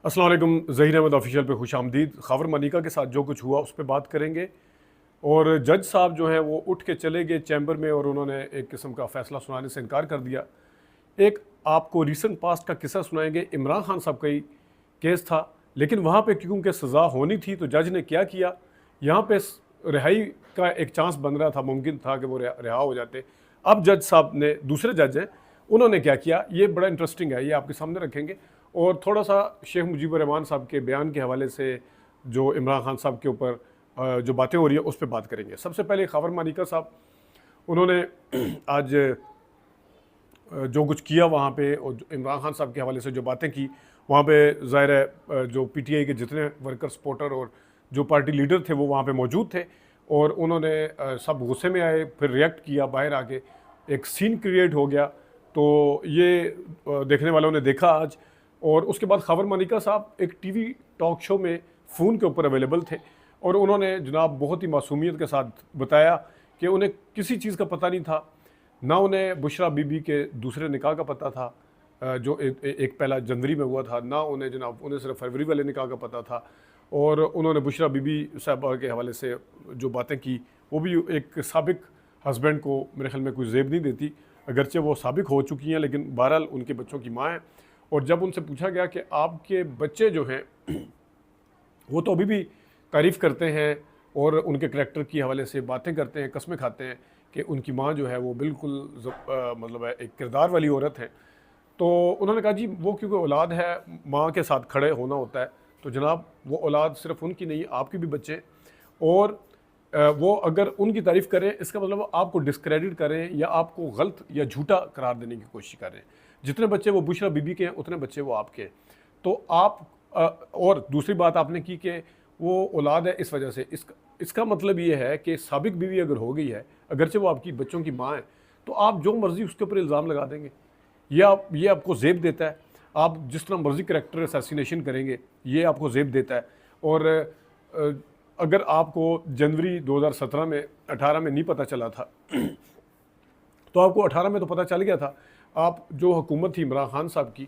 अस्सलाम वालेकुम। ज़हीर अहमद ऑफिशियल पे खुश आमदीद। खबर मनिका के साथ जो कुछ हुआ उस पर बात करेंगे। और जज साहब जो हैं वो उठ के चले गए चैम्बर में और उन्होंने एक किस्म का फ़ैसला सुनाने से इनकार कर दिया। एक आपको रिसेंट पास्ट का किस्सा सुनाएंगे। इमरान खान साहब का ही केस था, लेकिन वहाँ पे क्योंकि सज़ा होनी थी तो जज ने क्या किया, यहाँ पे रिहाई का एक चांस बन रहा था, मुमकिन था कि वो रिहा हो जाते। अब जज साहब ने, दूसरे जज हैं, उन्होंने क्या किया, ये बड़ा इंटरेस्टिंग है, ये आपके सामने रखेंगे। और थोड़ा सा शेख मुजीबुर रहमान साहब के बयान के हवाले से जो इमरान खान साहब के ऊपर जो बातें हो रही है उस पर बात करेंगे। सबसे पहले खबर मानिका साहब, उन्होंने आज जो कुछ किया वहाँ पे, और इमरान खान साहब के हवाले से जो बातें की वहाँ पे, ज़ाहिर है जो पीटीआई के जितने वर्कर सपोर्टर और जो पार्टी लीडर थे वो वहाँ पे मौजूद थे। और उन्होंने सब गुस्से में आए, फिर रिएक्ट किया, बाहर आके एक सीन क्रिएट हो गया। तो ये देखने वालों ने देखा आज। और उसके बाद खबर मनिका साहब एक टीवी टॉक शो में फ़ोन के ऊपर अवेलेबल थे और उन्होंने जनाब बहुत ही मासूमियत के साथ बताया कि उन्हें किसी चीज़ का पता नहीं था, ना उन्हें बुशरा बीबी के दूसरे निकाह का पता था जो एक पहला जनवरी में हुआ था, ना उन्हें जनाब उन्हें सिर्फ फरवरी वाले निकाह का पता था। और उन्होंने बुशरा बीबी साहबा के हवाले से जो बातें की वो भी एक साबिक हस्बैंड को मेरे ख्याल में कोई ज़ेब नहीं देती, अगरचे वो साबिक हो चुकी हैं, लेकिन बहरहाल उनके बच्चों की माँ हैं। और जब उनसे पूछा गया कि आपके बच्चे जो हैं वो तो अभी भी तारीफ़ करते हैं और उनके करैक्टर की हवाले से बातें करते हैं, कस्में खाते हैं कि उनकी माँ जो है वो बिल्कुल मतलब है एक किरदार वाली औरत है। तो उन्होंने कहा जी वो क्योंकि औलाद है, माँ के साथ खड़े होना होता है। तो जनाब वो औलाद सिर्फ उनकी नहीं, आपकी भी बच्चे हैं। और वो अगर उनकी तारीफ़ करें इसका मतलब वो आपको डिस्क्रेडिट करें या आपको गलत या झूठा करार देने की कोशिश कर रहे हैं। जितने बच्चे वो बुशरा बीबी के हैं उतने बच्चे वो आपके हैं। तो आप और दूसरी बात आपने की कि वो औलाद है इस वजह से, इसका मतलब ये है कि साबिक बीवी अगर हो गई है, अगरचे वो आपकी बच्चों की माँ है, तो आप जो मर्ज़ी उसके ऊपर इल्ज़ाम लगा देंगे। ये आपको ज़ेब देता है। आप जिस तरह मर्ज़ी करैक्टर असैसिनेशन करेंगे, ये आपको ज़ेब देता है। और अगर आपको जनवरी 2017 में 18 में नहीं पता चला था तो आपको 18 में तो पता चल गया था। आप जो हुकूमत थी इमरान खान साहब की,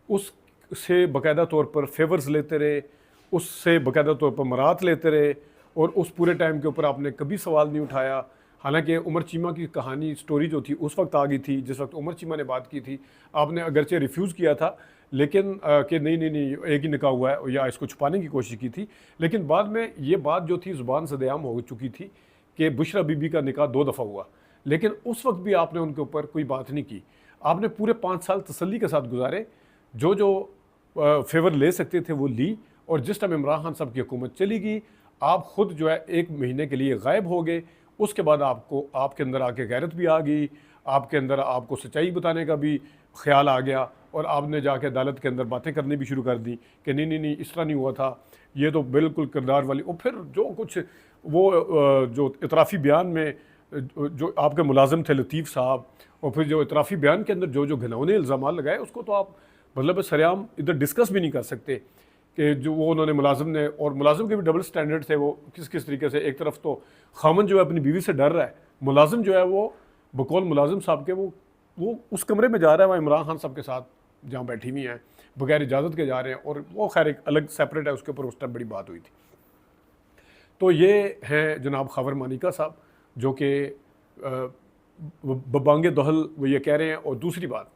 उससे बाकायदा तौर पर फेवर्स लेते रहे, उससे बाकायदा तौर पर मरात लेते रहे, और उस पूरे टाइम के ऊपर आपने कभी सवाल नहीं उठाया। हालांकि उमर चीमा की कहानी स्टोरी जो थी उस वक्त आ गई थी जिस वक्त उमर चीमा ने बात की थी। आपने अगरचे रिफ्यूज़ किया था, लेकिन कि नहीं नहीं नहीं एक ही निकाह हुआ है, या इसको छुपाने की कोशिश की थी। लेकिन बाद में ये बात जो थी ज़ुबान सदेआम हो चुकी थी कि बुशरा बीबी का निकाह 2 दफ़ा हुआ, लेकिन उस वक्त भी आपने उनके ऊपर कोई बात नहीं की। आपने पूरे 5 साल तसल्ली के साथ गुजारे, जो जो फेवर ले सकते थे वो ली। और जिस टाइम इमरान खान साहब की हुकूमत चली गई, आप ख़ुद जो है 1 महीने के लिए गायब हो गए। उसके बाद आपके अंदर आके गैरत भी आ गई, आपके अंदर आपको सच्चाई बताने का भी ख्याल आ गया, और आपने जाके अदालत के अंदर बातें करनी भी शुरू कर दी कि नहीं नहीं नहीं इस तरह नहीं हुआ था, ये तो बिल्कुल किरदार वाली। और फिर जो कुछ वो जो इतराफ़ी बयान में जो आपके मुलाजिम थे लतीफ़ साहब, और फिर जो इतराफ़ी बयान के अंदर जो जो घिनौने इल्ज़ाम लगाए, उसको तो आप मतलब सरेआम इधर डिस्कस भी नहीं कर सकते कि जो वो उन्होंने मुलाजिम ने, और मुलाजिम के भी डबल स्टैंडर्ड थे। वो किस किस तरीके से, एक तरफ तो खामन जो है अपनी बीवी से डर रहा है, मुलाजिम जो है वो बकौल मुलाजिम साहब के वो उस कमरे में जा रहा है वहाँ इमरान खान साहब के साथ जहाँ बैठी हुई हैं, बगैर इजाज़त के जा रहे हैं। और वो खैर एक अलग सेपरेट है, उसके ऊपर उस टाइम बड़ी बात हुई थी। तो ये हैं जनाब खबर मानिका साहब, जो कि बबांगे दहल वो ये कह रहे हैं। और दूसरी बात,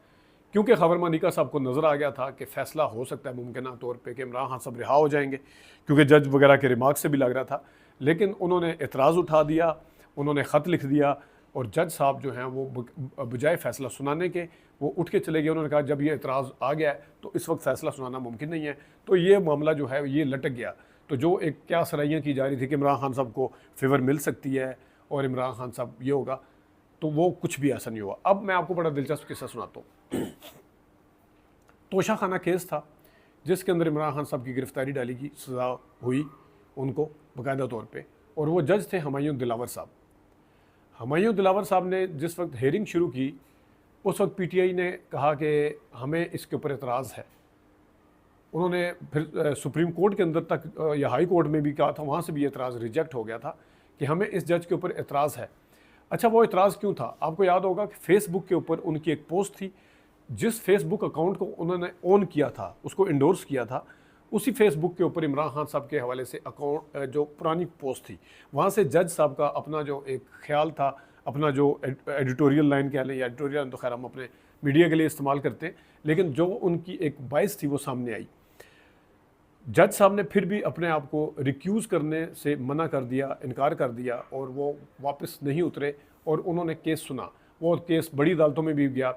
क्योंकि खबर मानिका साहब को नज़र आ गया था कि फ़ैसला हो सकता है मुमकिन तौर पे कि इमरान खान साहब रिहा हो जाएंगे, क्योंकि जज वगैरह के रिमार्क से भी लग रहा था, लेकिन उन्होंने एतराज़ उठा दिया, उन्होंने ख़त लिख दिया। और जज साहब जो हैं वो बजाय फ़ैसला सुनाने के वो उठ के चले गए। उन्होंने कहा जब ये एतराज़ आ गया है तो इस वक्त फ़ैसला सुनाना मुमकिन नहीं है। तो ये मामला जो है ये लटक गया। तो जो एक क्या सराहियाँ की जा रही थी कि इमरान खान साहब को फेवर मिल सकती है और इमरान खान साहब ये होगा, तो वो कुछ भी ऐसा नहीं हुआ। अब मैं आपको बड़ा दिलचस्प किस्सा सुनाता हूँ। तोशा खाना केस था जिसके अंदर इमरान खान साहब की गिरफ्तारी डाली गई, सज़ा हुई उनको बाकायदा तौर पे, और वो जज थे हुमायूं दिलावर साहब। हुमायूं दिलावर साहब ने जिस वक्त हेयरिंग शुरू की, उस वक्त पीटीआई ने कहा कि हमें इसके ऊपर एतराज़ है। उन्होंने फिर सुप्रीम कोर्ट के अंदर तक या हाई कोर्ट में भी कहा था, वहाँ से भी एतराज़ रिजेक्ट हो गया था कि हमें इस जज के ऊपर एतराज़ है। अच्छा, वो एतराज़ क्यों था? आपको याद होगा कि फेसबुक के ऊपर उनकी एक पोस्ट थी, जिस फेसबुक अकाउंट को उन्होंने ओन किया था, उसको इंडोर्स किया था, उसी फेसबुक के ऊपर इमरान खान साहब के हवाले से अकाउंट जो पुरानी पोस्ट थी वहाँ से जज साहब का अपना जो एक ख्याल था, अपना जो एडिटोरियल लाइन कह लें या एडिटोरियल तो खैर हम अपने मीडिया के लिए इस्तेमाल करते हैं, लेकिन जो उनकी एक बाइस थी वो सामने आई। जज साहब ने फिर भी अपने आप को रिक्यूज़ करने से मना कर दिया, इनकार कर दिया और वो वापस नहीं उतरे और उन्होंने केस सुना। वो केस बड़ी अदालतों में भी गया।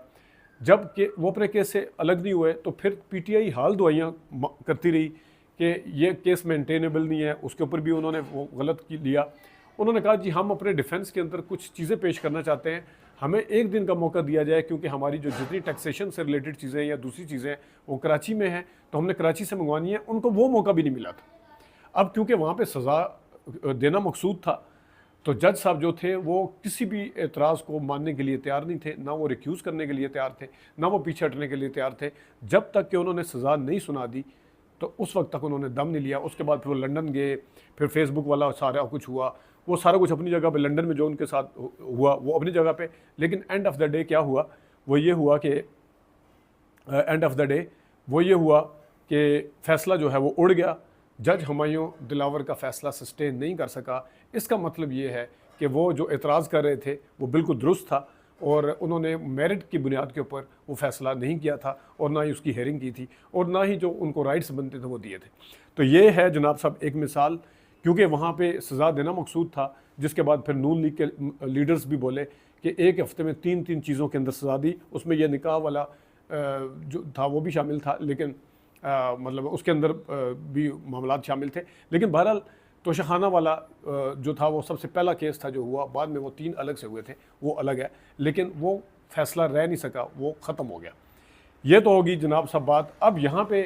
जब कि वो अपने केस से अलग नहीं हुए तो फिर पीटीआई हाल दुआइयाँ करती रही कि ये केस मेंटेनेबल नहीं है, उसके ऊपर भी उन्होंने वो गलत लिया। उन्होंने कहा जी हम अपने डिफेंस के अंदर कुछ चीज़ें पेश करना चाहते हैं, हमें एक दिन का मौका दिया जाए, क्योंकि हमारी जो जितनी टैक्सेशन से रिलेटेड चीज़ें या दूसरी चीज़ें वो कराची में हैं तो हमने कराची से मंगवानी है। उनको वो मौका भी नहीं मिला था। अब क्योंकि वहाँ पे सज़ा देना मकसूद था तो जज साहब जो थे वो किसी भी एतराज़ को मानने के लिए तैयार नहीं थे, ना वो रिक्यूज़ करने के लिए तैयार थे, ना वो पीछे हटने के लिए तैयार थे। जब तक कि उन्होंने सज़ा नहीं सुना दी तो उस वक्त तक उन्होंने दम नहीं लिया। उसके बाद फिर वो लंदन गए, फिर फेसबुक वाला सारा कुछ हुआ, वो सारा कुछ अपनी जगह पे, लंदन में जो उनके साथ हुआ वो अपनी जगह पे। लेकिन एंड ऑफ द डे क्या हुआ, वो ये हुआ कि फ़ैसला जो है वो उड़ गया। जज हुमायूं दिलावर का फ़ैसला सस्टेन नहीं कर सका। इसका मतलब ये है कि वो जो एतराज़ कर रहे थे वो बिल्कुल दुरुस्त था और उन्होंने मेरिट की बुनियाद के ऊपर वो फ़ैसला नहीं किया था और ना ही उसकी हेयरिंग की थी और ना ही जो उनको राइट्स बनते थे वो दिए थे। तो ये है जनाब साहब एक मिसाल, क्योंकि वहाँ पे सज़ा देना मकसूद था, जिसके बाद फिर नून लीग के लीडर्स भी बोले कि एक हफ़्ते में 3 चीज़ों के अंदर सज़ा दी। उसमें यह निकाह वाला जो था वो भी शामिल था, लेकिन मतलब उसके अंदर भी मामलात शामिल थे। लेकिन बहरहाल तोशाखाना वाला जो था वो सबसे पहला केस था जो हुआ। बाद में वो 3 अलग से हुए थे, वो अलग है, लेकिन वो फ़ैसला रह नहीं सका, वो ख़त्म हो गया। ये तो होगी जनाब साहब बात। अब यहाँ पे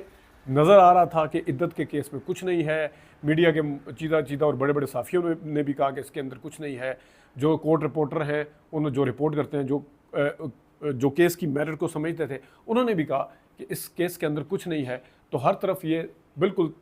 नज़र आ रहा था कि इद्दत के केस में कुछ नहीं है। मीडिया के चीदा और बड़े बड़े साफ़ियों ने भी कहा कि इसके अंदर कुछ नहीं है। जो कोर्ट रिपोर्टर हैं, उन्होंने जो रिपोर्ट करते हैं, जो केस की मेरिट को समझते थे, उन्होंने भी कहा कि इस केस के अंदर कुछ नहीं है। तो हर तरफ ये बिल्कुल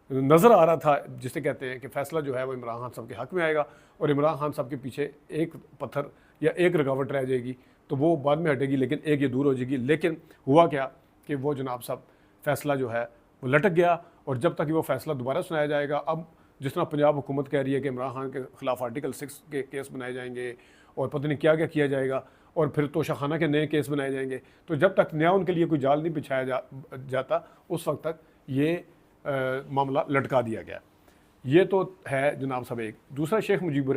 नज़र आ रहा था, जिसे कहते हैं कि फ़ैसला जो है वो इमरान खान साहब के हक़ में आएगा और इमरान खान साहब के पीछे एक पत्थर या एक रुकावट रह जाएगी तो वो बाद में हटेगी, लेकिन एक ये दूर हो जाएगी। लेकिन हुआ क्या कि वो जनाब साहब फ़ैसला जो है वो लटक गया और जब तक वो फ़ैसला दोबारा सुनाया जाएगा, अब जिस तरह पंजाब हुकूमत कह रही है कि इमरान खान के ख़िलाफ़ आर्टिकल 6 के केस बनाए जाएंगे और पता नहीं क्या क्या किया जाएगा और फिर तोशाखाना के नए केस बनाए जाएंगे, तो जब तक नया उनके लिए कोई जाल नहीं बिछाया जाता उस वक्त तक ये मामला लटका दिया गया। ये तो है जनाब साहब एक। दूसरा शेख मुजीबुर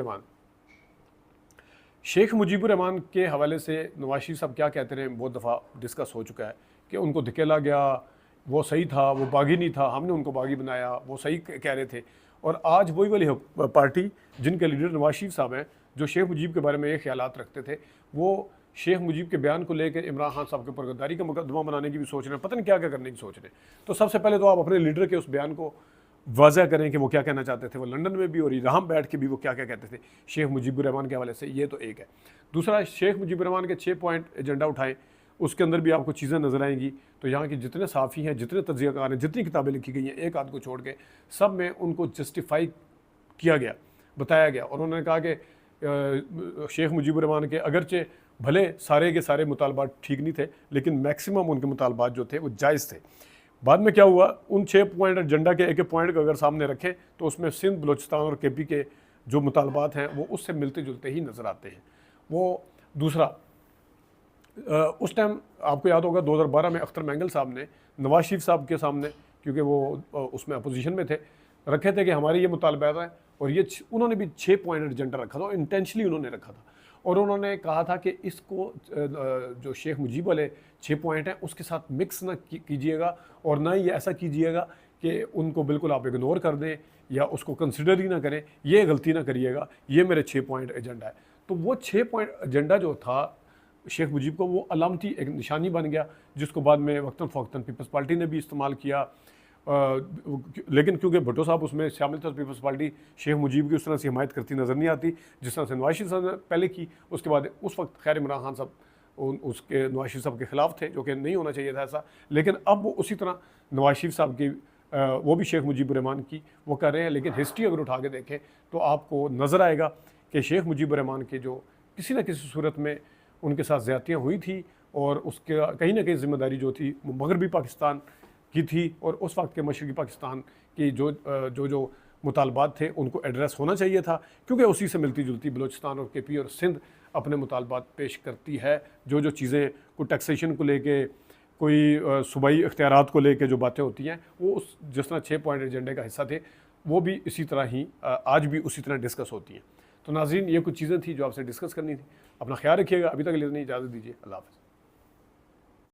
रहमान के हवाले से नवाज शरीफ साहब क्या कहते रहे, बहुत दफ़ा डिस्कस हो चुका है कि उनको धकेला गया, वो सही था, वो बागी नहीं था, हमने उनको बागी बनाया, वो सही कह रहे थे। और आज वही वाली पार्टी जिनके लीडर नवाज शरीफ साहब हैं, जो शेख मुजीब के बारे में ये ख्यालात रखते थे, वो शेख मुजीब के बयान को लेकर इमरान खान साहब के ऊपर गद्दारी का मुकदमा बनाने की भी सोच रहे हैं, पता नहीं क्या क्या करने की सोच रहे हैं। तो सबसे पहले तो आप अपने लीडर के उस बयान को वाज़ह करें कि वो क्या कहना चाहते थे, वो लंदन में भी और यहाँ बैठ के भी वो क्या क्या कहते थे शेख मुजीबुर रहमान के हवाले से। ये तो एक है। दूसरा, शेख मुजीबुर रहमान के 6 पॉइंट एजेंडा उठाएं, उसके अंदर भी आपको चीज़ें नज़र आएंगी। तो यहाँ के जितने साफ़ी हैं, जितने तज्ज़ियाकार हैं, जितनी किताबें लिखी गई हैं, एक आध को छोड़ के सब में उनको जस्टिफाई किया गया, बताया गया। और उन्होंने कहा कि शेख मुजीबुर रहमान के अगरचे भले सारे के सारे मुतालबात ठीक नहीं थे, लेकिन मैक्सिमम उनके मुतालबात जो थे वो जायज़ थे। बाद में क्या हुआ, उन 6 पॉइंट एजेंडा के एक एक पॉइंट को अगर सामने रखें तो उसमें सिंध, बलोचिस्तान और केपी के जो मुतालबात हैं वो उससे मिलते जुलते ही नज़र आते हैं। वो दूसरा, उस टाइम आपको याद होगा 2012 में अख्तर मैंगल साहब ने नवाज शरीफ साहब के सामने, क्योंकि वो उसमें अपोजिशन में थे, रखे थे कि हमारे ये मुतालबात हैं, और ये उन्होंने भी 6 पॉइंट एजेंडा रखा था, इंटेंशनली उन्होंने रखा था। और उन्होंने कहा था कि इसको जो शेख मुजीब वाले 6 पॉइंट हैं उसके साथ मिक्स ना कीजिएगा और ना ही ऐसा कीजिएगा कि उनको बिल्कुल आप इग्नोर कर दें या उसको कंसिडर ही ना करें, ये गलती ना करिएगा, ये मेरे 6 पॉइंट एजेंडा है। तो वो 6 पॉइंट एजेंडा जो था शेख मुजीब को, वो अलामती एक निशानी बन गया, जिसको बाद में वक्तन फ़ौक्तन पीपल्स पार्टी ने भी इस्तेमाल किया। लेकिन क्योंकि भुट्टो साहब उसमें शामिल थे, पीपल्स पार्टी शेख मुजीब की उस तरह से हिमायत करती नज़र नहीं आती जिस तरह से नवाज शरीफ साहब ने पहले की। उसके बाद उस वक्त खैर इमरान खान साहब उसके नवाज शरीफ साहब के ख़िलाफ़ थे, जो कि नहीं होना चाहिए था ऐसा। लेकिन अब वो उसी तरह नवाज शरीफ साहब की वो भी शेख मुजीबुर रहमान की वो कर रहे हैं। लेकिन हिस्ट्री अगर उठा के देखें तो आपको नज़र आएगा कि शेख मुजीबुर रहमान के जो किसी न किसी सूरत में उनके साथ ज़्यादतियाँ हुई थी और उसके कहीं ना कहीं ज़िम्मेदारी जो थी वो मगरबी पाकिस्तान की थी और उस वक्त के मशरक़ी पाकिस्तान की जो मुतालबात थे उनको एड्रेस होना चाहिए था, क्योंकि उसी से मिलती जुलती बलूचिस्तान और KP और सिंध अपने मुतालबात पेश करती है। जो चीज़ें कोई टैक्सेशन को लेके, कोई सूबाई इख्तियारात को लेके जो बातें होती हैं, वो उस जिस तरह 6 पॉइंट एजेंडे का हिस्सा थे, वो भी इसी तरह ही आज भी उसी तरह डिस्कस होती हैं। तो नाज़रीन, ये कुछ चीज़ें थी जो आपसे डिस्कस करनी थी। अपना ख्याल रखिएगा। अभी तक के लिए इतनी इजाज़त दीजिए। अल्लाह हाफ़िज़।